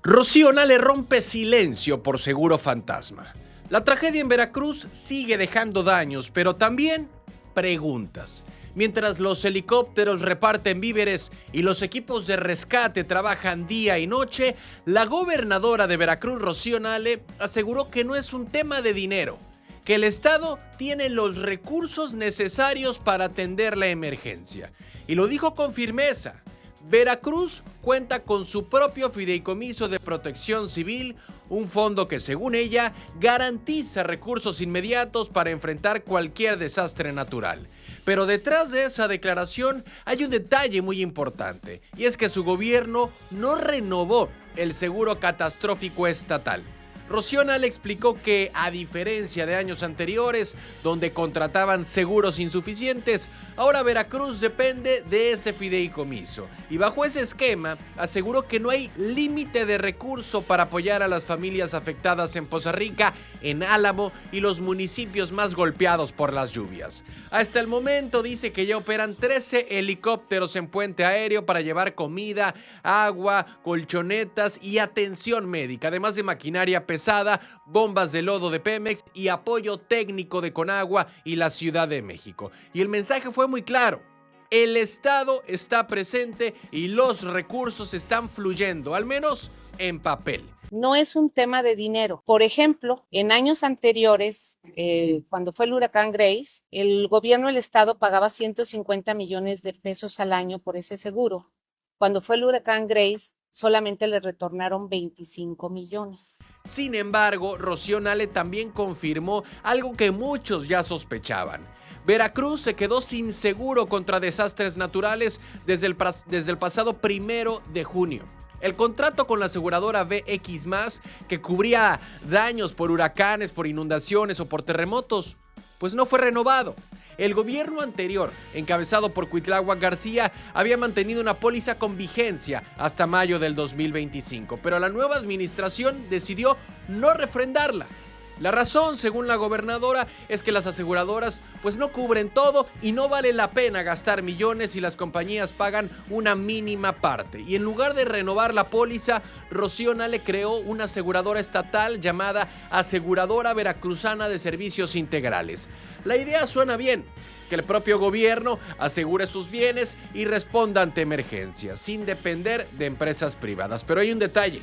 Rocío Nale rompe silencio por seguro fantasma. La tragedia en Veracruz sigue dejando daños, pero también preguntas. Mientras los helicópteros reparten víveres y los equipos de rescate trabajan día y noche, la gobernadora de Veracruz, Rocío Nale, aseguró que no es un tema de dinero, que el Estado tiene los recursos necesarios para atender la emergencia. Y lo dijo con firmeza. Veracruz cuenta con su propio fideicomiso de protección civil, un fondo que, según ella, garantiza recursos inmediatos para enfrentar cualquier desastre natural. Pero detrás de esa declaración hay un detalle muy importante, y es que su gobierno no renovó el seguro catastrófico estatal. Rocío Nale explicó que, a diferencia de años anteriores, donde contrataban seguros insuficientes, ahora Veracruz depende de ese fideicomiso. Y bajo ese esquema, aseguró que no hay límite de recurso para apoyar a las familias afectadas en Poza Rica, en Álamo y los municipios más golpeados por las lluvias. Hasta el momento dice que ya operan 13 helicópteros en puente aéreo para llevar comida, agua, colchonetas y atención médica, además de maquinaria pesada, bombas de lodo de Pemex y apoyo técnico de Conagua y la Ciudad de México. Y el mensaje fue muy claro. El Estado está presente y los recursos están fluyendo, al menos en papel. No es un tema de dinero. Por ejemplo, en años anteriores, cuando fue el huracán Grace, el gobierno del Estado pagaba 150 millones de pesos al año por ese seguro. Cuando fue el huracán Grace, solamente le retornaron 25 millones. Sin embargo, Rocío Nale también confirmó algo que muchos ya sospechaban. Veracruz se quedó sin seguro contra desastres naturales desde el pasado 1 de junio. El contrato con la aseguradora VX+, que cubría daños por huracanes, por inundaciones o por terremotos, pues no fue renovado. El gobierno anterior, encabezado por Cuitláhuac García, había mantenido una póliza con vigencia hasta mayo del 2025, pero la nueva administración decidió no refrendarla. La razón, según la gobernadora, es que las aseguradoras pues no cubren todo y no vale la pena gastar millones si las compañías pagan una mínima parte. Y en lugar de renovar la póliza, Rocío Nale creó una aseguradora estatal llamada Aseguradora Veracruzana de Servicios Integrales. La idea suena bien, que el propio gobierno asegure sus bienes y responda ante emergencias, sin depender de empresas privadas. Pero hay un detalle.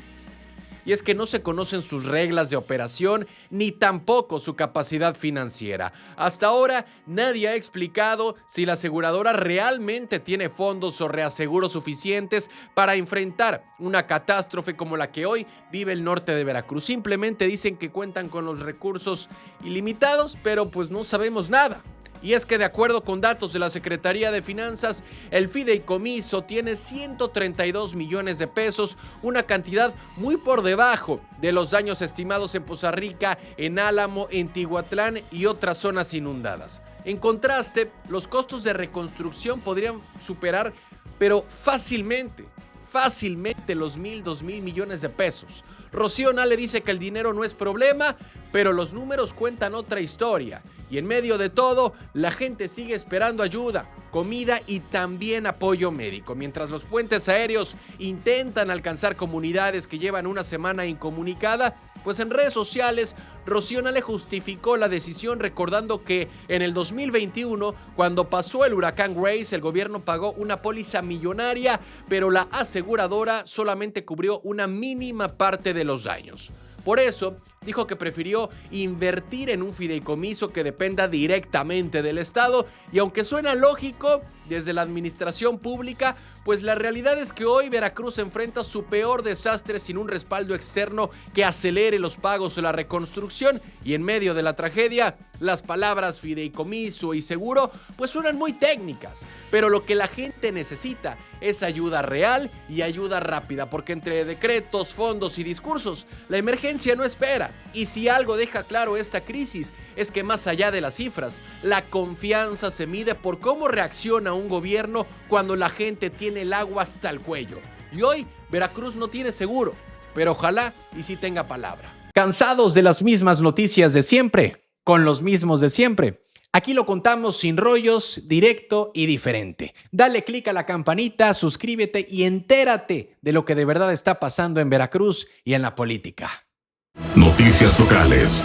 Y es que no se conocen sus reglas de operación ni tampoco su capacidad financiera. Hasta ahora nadie ha explicado si la aseguradora realmente tiene fondos o reaseguros suficientes para enfrentar una catástrofe como la que hoy vive el norte de Veracruz. Simplemente dicen que cuentan con los recursos ilimitados, pero pues no sabemos nada. Y es que, de acuerdo con datos de la Secretaría de Finanzas, el fideicomiso tiene 132 millones de pesos, una cantidad muy por debajo de los daños estimados en Poza Rica, en Álamo, en Tihuatlán y otras zonas inundadas. En contraste, los costos de reconstrucción podrían superar, pero fácilmente los 2,000 millones de pesos. Rocío Nale dice que el dinero no es problema, pero los números cuentan otra historia. Y en medio de todo, la gente sigue esperando ayuda, comida y también apoyo médico. Mientras los puentes aéreos intentan alcanzar comunidades que llevan una semana incomunicada, pues en redes sociales, Rocío Nale justificó la decisión recordando que en el 2021, cuando pasó el huracán Grace, el gobierno pagó una póliza millonaria, pero la aseguradora solamente cubrió una mínima parte de los daños. Por eso, dijo que prefirió invertir en un fideicomiso que dependa directamente del Estado, y aunque suena lógico desde la administración pública, pues la realidad es que hoy Veracruz enfrenta su peor desastre sin un respaldo externo que acelere los pagos de la reconstrucción, y en medio de la tragedia, las palabras fideicomiso y seguro pues suenan muy técnicas, pero lo que la gente necesita es ayuda real y ayuda rápida, porque entre decretos, fondos y discursos, la emergencia no espera. Y si algo deja claro esta crisis es que más allá de las cifras, la confianza se mide por cómo reacciona un gobierno cuando la gente tiene el agua hasta el cuello. Y hoy Veracruz no tiene seguro, pero ojalá y sí tenga palabra. ¿Cansados de las mismas noticias de siempre? ¿Con los mismos de siempre? Aquí lo contamos sin rollos, directo y diferente. Dale click a la campanita, suscríbete y entérate de lo que de verdad está pasando en Veracruz y en la política. Noticias locales.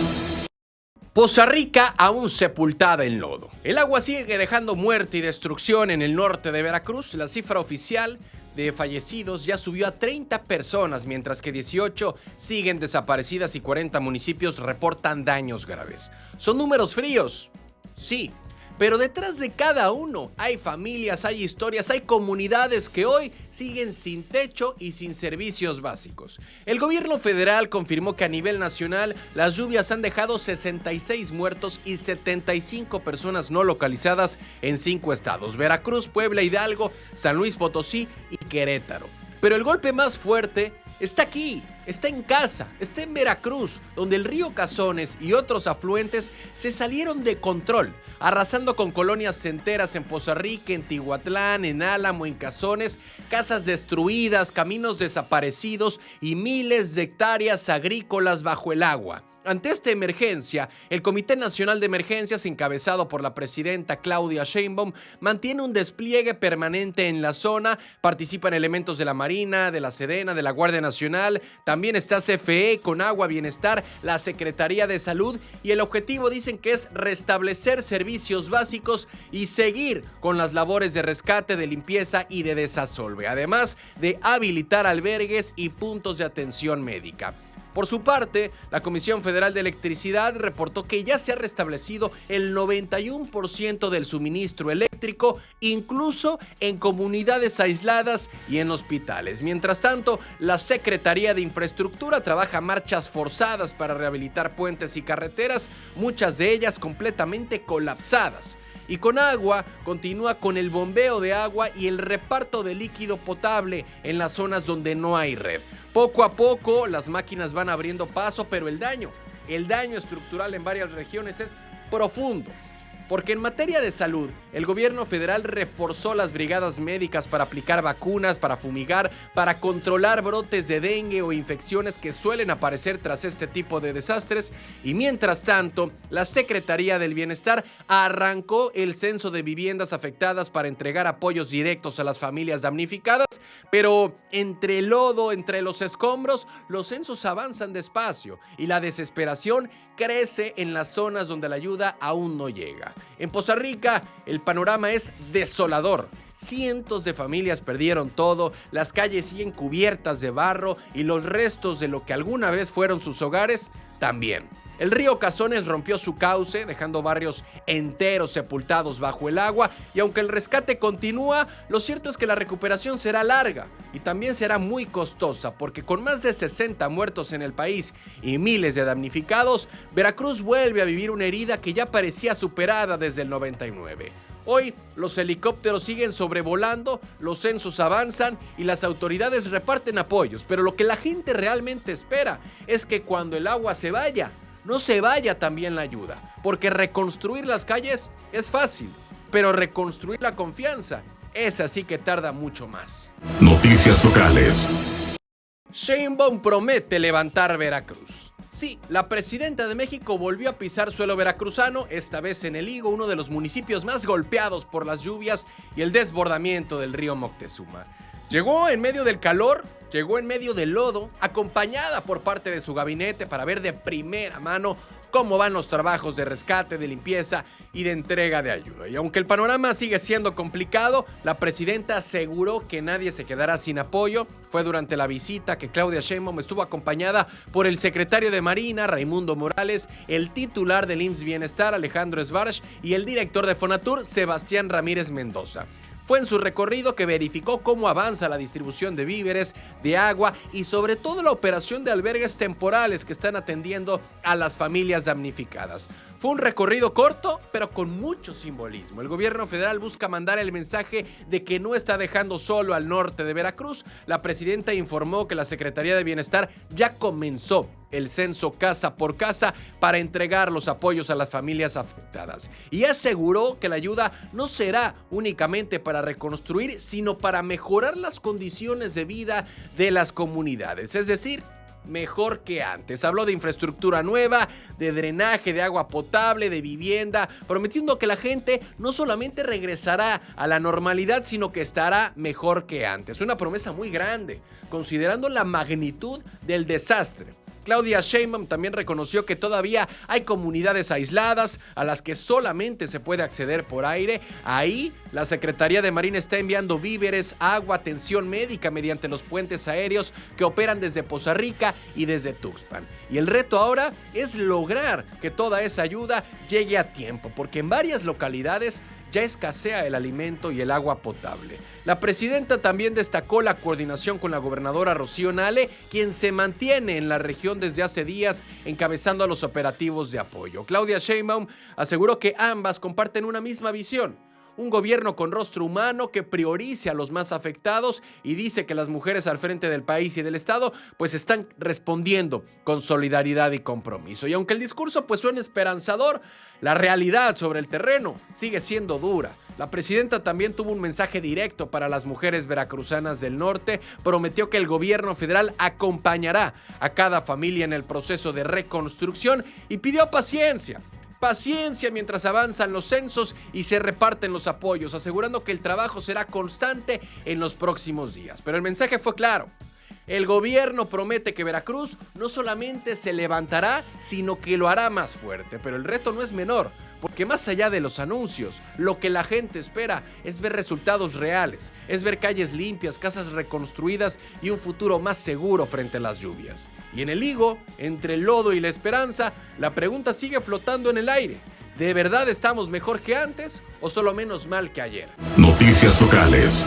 Poza Rica aún sepultada en lodo. El agua sigue dejando muerte y destrucción en el norte de Veracruz. La cifra oficial de fallecidos ya subió a 30 personas, mientras que 18 siguen desaparecidas y 40 municipios reportan daños graves. Son números fríos, sí, pero detrás de cada uno hay familias, hay historias, hay comunidades que hoy siguen sin techo y sin servicios básicos. El gobierno federal confirmó que a nivel nacional las lluvias han dejado 66 muertos y 75 personas no localizadas en 5 estados: Veracruz, Puebla, Hidalgo, San Luis Potosí y Querétaro. Pero el golpe más fuerte está aquí, está en casa, está en Veracruz, donde el río Cazones y otros afluentes se salieron de control, arrasando con colonias enteras en Poza Rica, en Tihuatlán, en Álamo, en Cazones, casas destruidas, caminos desaparecidos y miles de hectáreas agrícolas bajo el agua. Ante esta emergencia, el Comité Nacional de Emergencias, encabezado por la presidenta Claudia Sheinbaum, mantiene un despliegue permanente en la zona. Participan elementos de la Marina, de la Sedena, de la Guardia Nacional. También está CFE, Conagua, Bienestar, la Secretaría de Salud. Y el objetivo, dicen, que es restablecer servicios básicos y seguir con las labores de rescate, de limpieza y de desasolve, además de habilitar albergues y puntos de atención médica. Por su parte, la Comisión Federal de Electricidad reportó que ya se ha restablecido el 91% del suministro eléctrico, incluso en comunidades aisladas y en hospitales. Mientras tanto, la Secretaría de Infraestructura trabaja marchas forzadas para rehabilitar puentes y carreteras, muchas de ellas completamente colapsadas. Y Conagua continúa con el bombeo de agua y el reparto de líquido potable en las zonas donde no hay red. Poco a poco las máquinas van abriendo paso, pero el daño estructural en varias regiones es profundo. Porque en materia de salud, el gobierno federal reforzó las brigadas médicas para aplicar vacunas, para fumigar, para controlar brotes de dengue o infecciones que suelen aparecer tras este tipo de desastres. Y mientras tanto, la Secretaría del Bienestar arrancó el censo de viviendas afectadas para entregar apoyos directos a las familias damnificadas. Pero entre el lodo, entre los escombros, los censos avanzan despacio y la desesperación crece en las zonas donde la ayuda aún no llega. En Poza Rica, el panorama es desolador. Cientos de familias perdieron todo, las calles siguen cubiertas de barro y los restos de lo que alguna vez fueron sus hogares también. El río Cazones rompió su cauce, dejando barrios enteros sepultados bajo el agua, y aunque el rescate continúa, lo cierto es que la recuperación será larga y también será muy costosa, porque con más de 60 muertos en el país y miles de damnificados, Veracruz vuelve a vivir una herida que ya parecía superada desde el 99. Hoy los helicópteros siguen sobrevolando, los censos avanzan y las autoridades reparten apoyos, pero lo que la gente realmente espera es que cuando el agua se vaya, no se vaya también la ayuda, porque reconstruir las calles es fácil, pero reconstruir la confianza, esa sí que tarda mucho más. Noticias locales. Sheinbaum promete levantar Veracruz. Sí, la presidenta de México volvió a pisar suelo veracruzano, esta vez en El Higo, uno de los municipios más golpeados por las lluvias y el desbordamiento del río Moctezuma. Llegó en medio del calor, llegó en medio del lodo, acompañada por parte de su gabinete para ver de primera mano cómo van los trabajos de rescate, de limpieza y de entrega de ayuda. Y aunque el panorama sigue siendo complicado, la presidenta aseguró que nadie se quedará sin apoyo. Fue durante la visita que Claudia Sheinbaum estuvo acompañada por el secretario de Marina, Raimundo Morales, el titular del IMSS Bienestar, Alejandro Sbarch, y el director de Fonatur, Sebastián Ramírez Mendoza. Fue en su recorrido que verificó cómo avanza la distribución de víveres, de agua y sobre todo la operación de albergues temporales que están atendiendo a las familias damnificadas. Fue un recorrido corto, pero con mucho simbolismo. El gobierno federal busca mandar el mensaje de que no está dejando solo al norte de Veracruz. La presidenta informó que la Secretaría de Bienestar ya comenzó el censo casa por casa para entregar los apoyos a las familias afectadas. Y aseguró que la ayuda no será únicamente para reconstruir, sino para mejorar las condiciones de vida de las comunidades. Es decir, mejor que antes. Habló de infraestructura nueva, de drenaje, de agua potable, de vivienda, prometiendo que la gente no solamente regresará a la normalidad, sino que estará mejor que antes. Una promesa muy grande, considerando la magnitud del desastre. Claudia Sheinbaum también reconoció que todavía hay comunidades aisladas a las que solamente se puede acceder por aire. Ahí, la Secretaría de Marina está enviando víveres, agua, atención médica mediante los puentes aéreos que operan desde Poza Rica y desde Tuxpan. Y el reto ahora es lograr que toda esa ayuda llegue a tiempo, porque en varias localidades ya escasea el alimento y el agua potable. La presidenta también destacó la coordinación con la gobernadora Rocío Nale, quien se mantiene en la región desde hace días encabezando los operativos de apoyo. Claudia Sheinbaum aseguró que ambas comparten una misma visión: un gobierno con rostro humano que priorice a los más afectados, y dice que las mujeres al frente del país y del estado pues están respondiendo con solidaridad y compromiso. Y aunque el discurso pues suena esperanzador, la realidad sobre el terreno sigue siendo dura. La presidenta también tuvo un mensaje directo para las mujeres veracruzanas del norte. Prometió que el gobierno federal acompañará a cada familia en el proceso de reconstrucción y pidió paciencia mientras avanzan los censos y se reparten los apoyos, asegurando que el trabajo será constante en los próximos días. Pero el mensaje fue claro: el gobierno promete que Veracruz no solamente se levantará, sino que lo hará más fuerte. Pero el reto no es menor, porque más allá de los anuncios, lo que la gente espera es ver resultados reales, es ver calles limpias, casas reconstruidas y un futuro más seguro frente a las lluvias. Y en el higo, entre el lodo y la esperanza, la pregunta sigue flotando en el aire: ¿de verdad estamos mejor que antes o solo menos mal que ayer? Noticias locales.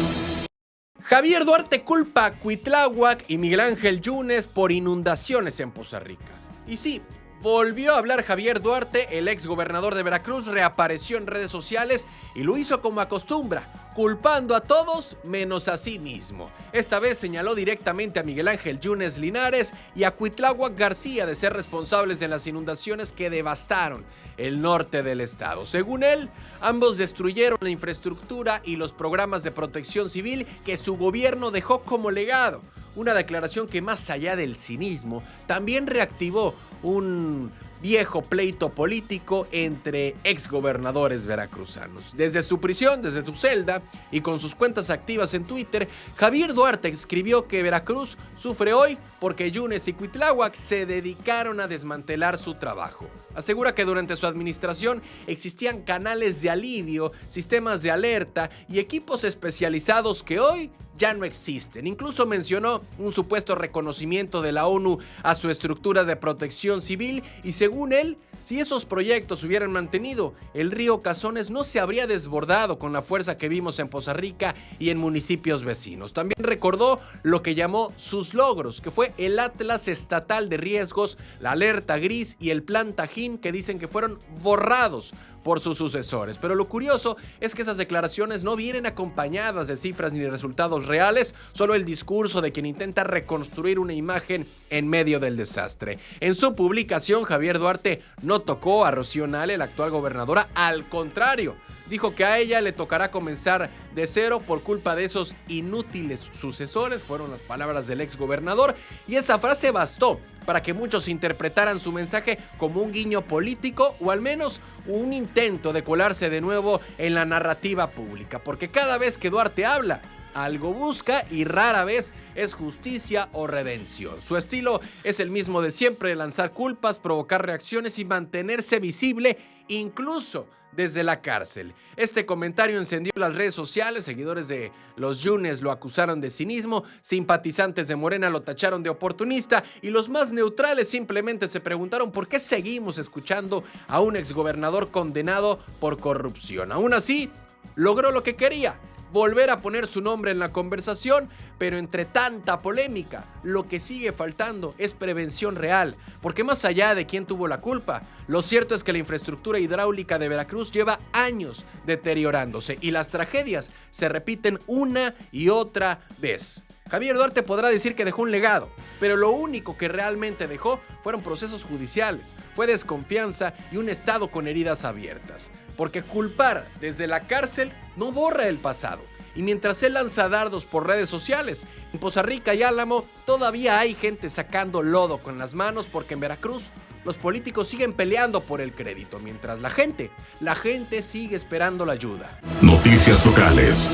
Javier Duarte culpa a Cuitláhuac y Miguel Ángel Yunes por inundaciones en Poza Rica. Y sí, volvió a hablar Javier Duarte. El ex gobernador de Veracruz reapareció en redes sociales y lo hizo como acostumbra, culpando a todos menos a sí mismo. Esta vez señaló directamente a Miguel Ángel Yunes Linares y a Cuitláhuac García de ser responsables de las inundaciones que devastaron el norte del estado. Según él, ambos destruyeron la infraestructura y los programas de protección civil que su gobierno dejó como legado. Una declaración que, más allá del cinismo, también reactivó un viejo pleito político entre exgobernadores veracruzanos. Desde su prisión, desde su celda y con sus cuentas activas en Twitter, Javier Duarte escribió que Veracruz sufre hoy porque Yunes y Cuitláhuac se dedicaron a desmantelar su trabajo. Asegura que durante su administración existían canales de alivio, sistemas de alerta y equipos especializados que hoy ya no existen. Incluso mencionó un supuesto reconocimiento de la ONU a su estructura de protección civil y, según él, si esos proyectos se hubieran mantenido, el río Cazones no se habría desbordado con la fuerza que vimos en Poza Rica y en municipios vecinos. También recordó lo que llamó sus logros, que fue el Atlas Estatal de Riesgos, la Alerta Gris y el Plan Tajín, que dicen que fueron borrados por sus sucesores. Pero lo curioso es que esas declaraciones no vienen acompañadas de cifras ni de resultados reales, solo el discurso de quien intenta reconstruir una imagen en medio del desastre. En su publicación, Javier Duarte no tocó a Rocío Nale, la actual gobernadora, al contrario, dijo que a ella le tocará comenzar de cero por culpa de esos inútiles sucesores, fueron las palabras del ex gobernador, y esa frase bastó para que muchos interpretaran su mensaje como un guiño político o al menos un intento de colarse de nuevo en la narrativa pública, porque cada vez que Duarte habla, algo busca y rara vez es justicia o redención. Su estilo es el mismo de siempre: lanzar culpas, provocar reacciones y mantenerse visible incluso desde la cárcel. Este comentario encendió las redes sociales. Seguidores de los Yunes lo acusaron de cinismo, simpatizantes de Morena lo tacharon de oportunista y los más neutrales simplemente se preguntaron por qué seguimos escuchando a un exgobernador condenado por corrupción. Aún así, logró lo que quería: volver a poner su nombre en la conversación, pero entre tanta polémica, lo que sigue faltando es prevención real, porque más allá de quién tuvo la culpa, lo cierto es que la infraestructura hidráulica de Veracruz lleva años deteriorándose y las tragedias se repiten una y otra vez. Javier Duarte podrá decir que dejó un legado, pero lo único que realmente dejó fueron procesos judiciales, fue desconfianza y un estado con heridas abiertas. Porque culpar desde la cárcel no borra el pasado. y mientras él lanza dardos por redes sociales, en Poza Rica y Álamo todavía hay gente sacando lodo con las manos porque en Veracruz los políticos siguen peleando por el crédito, mientras la gente sigue esperando la ayuda. Noticias locales.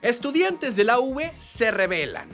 Estudiantes de la UV se rebelan.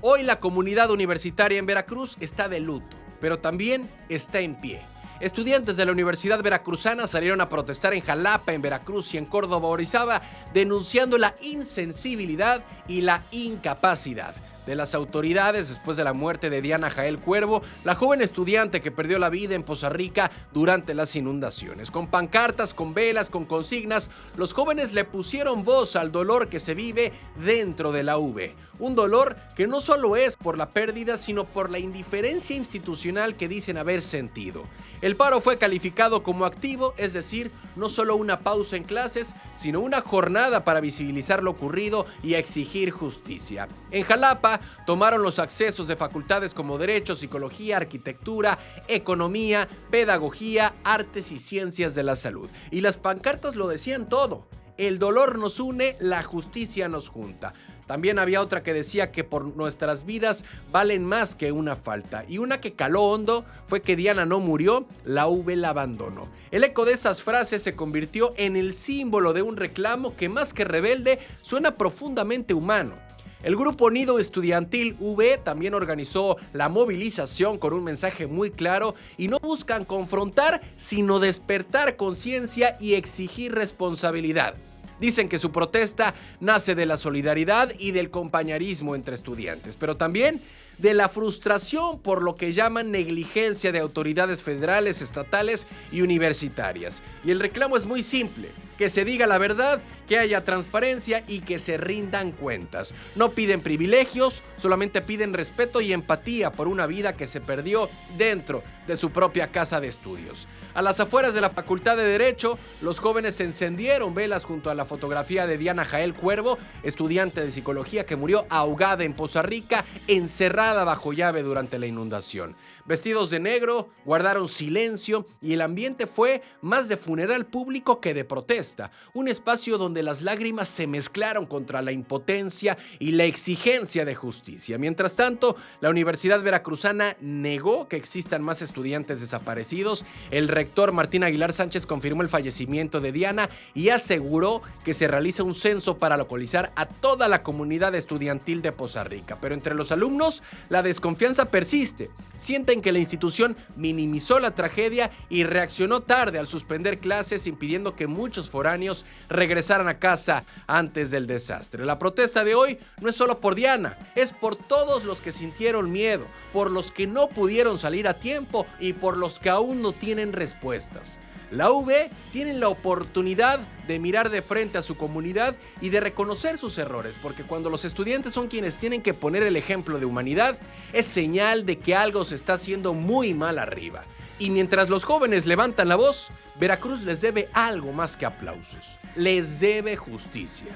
Hoy la comunidad universitaria en Veracruz está de luto, pero también está en pie. Estudiantes de la Universidad Veracruzana salieron a protestar en Jalapa, en Veracruz y en Córdoba, Orizaba, denunciando la insensibilidad y la incapacidad de las autoridades después de la muerte de Diana Jael Cuervo, la joven estudiante que perdió la vida en Poza Rica durante las inundaciones. Con pancartas, con velas, con consignas, los jóvenes le pusieron voz al dolor que se vive dentro de la UV. Un dolor que no solo es por la pérdida, sino por la indiferencia institucional que dicen haber sentido. El paro fue calificado como activo, es decir, no solo una pausa en clases, sino una jornada para visibilizar lo ocurrido y exigir justicia. En Jalapa tomaron los accesos de facultades como Derecho, Psicología, Arquitectura, Economía, Pedagogía, Artes y Ciencias de la Salud. Y las pancartas lo decían todo. El dolor nos une, la justicia nos junta. También había otra que decía que por nuestras vidas valen más que una falta. Y una que caló hondo fue que Diana no murió, la UV la abandonó. El eco de esas frases se convirtió en el símbolo de un reclamo que más que rebelde suena profundamente humano. El Grupo Nido Estudiantil UV también organizó la movilización con un mensaje muy claro y no buscan confrontar, sino despertar conciencia y exigir responsabilidad. Dicen que su protesta nace de la solidaridad y del compañerismo entre estudiantes, pero también de la frustración por lo que llaman negligencia de autoridades federales, estatales y universitarias. Y el reclamo es muy simple: que se diga la verdad, que haya transparencia y que se rindan cuentas. No piden privilegios, solamente piden respeto y empatía por una vida que se perdió dentro de su propia casa de estudios. A las afueras de la Facultad de Derecho, los jóvenes encendieron velas junto a la fotografía de Diana Jael Cuervo, estudiante de psicología que murió ahogada en Poza Rica, encerrada bajo llave durante la inundación. Vestidos de negro, guardaron silencio y el ambiente fue más de funeral público que de protesta. Un espacio donde las lágrimas se mezclaron contra la impotencia y la exigencia de justicia. Mientras tanto, la Universidad Veracruzana negó que existan más estudiantes desaparecidos. El rector Martín Aguilar Sánchez confirmó el fallecimiento de Diana y aseguró que se realiza un censo para localizar a toda la comunidad estudiantil de Poza Rica. Pero entre los alumnos, la desconfianza persiste. Sienten que la institución minimizó la tragedia y reaccionó tarde al suspender clases, impidiendo que muchos foráneos regresaran a casa antes del desastre. La protesta de hoy no es solo por Diana, es por todos los que sintieron miedo, por los que no pudieron salir a tiempo y por los que aún no tienen respuestas. La UV tiene la oportunidad de mirar de frente a su comunidad y de reconocer sus errores, porque cuando los estudiantes son quienes tienen que poner el ejemplo de humanidad, es señal de que algo se está haciendo muy mal arriba. Y mientras los jóvenes levantan la voz, Veracruz les debe algo más que aplausos. Les debe justicia.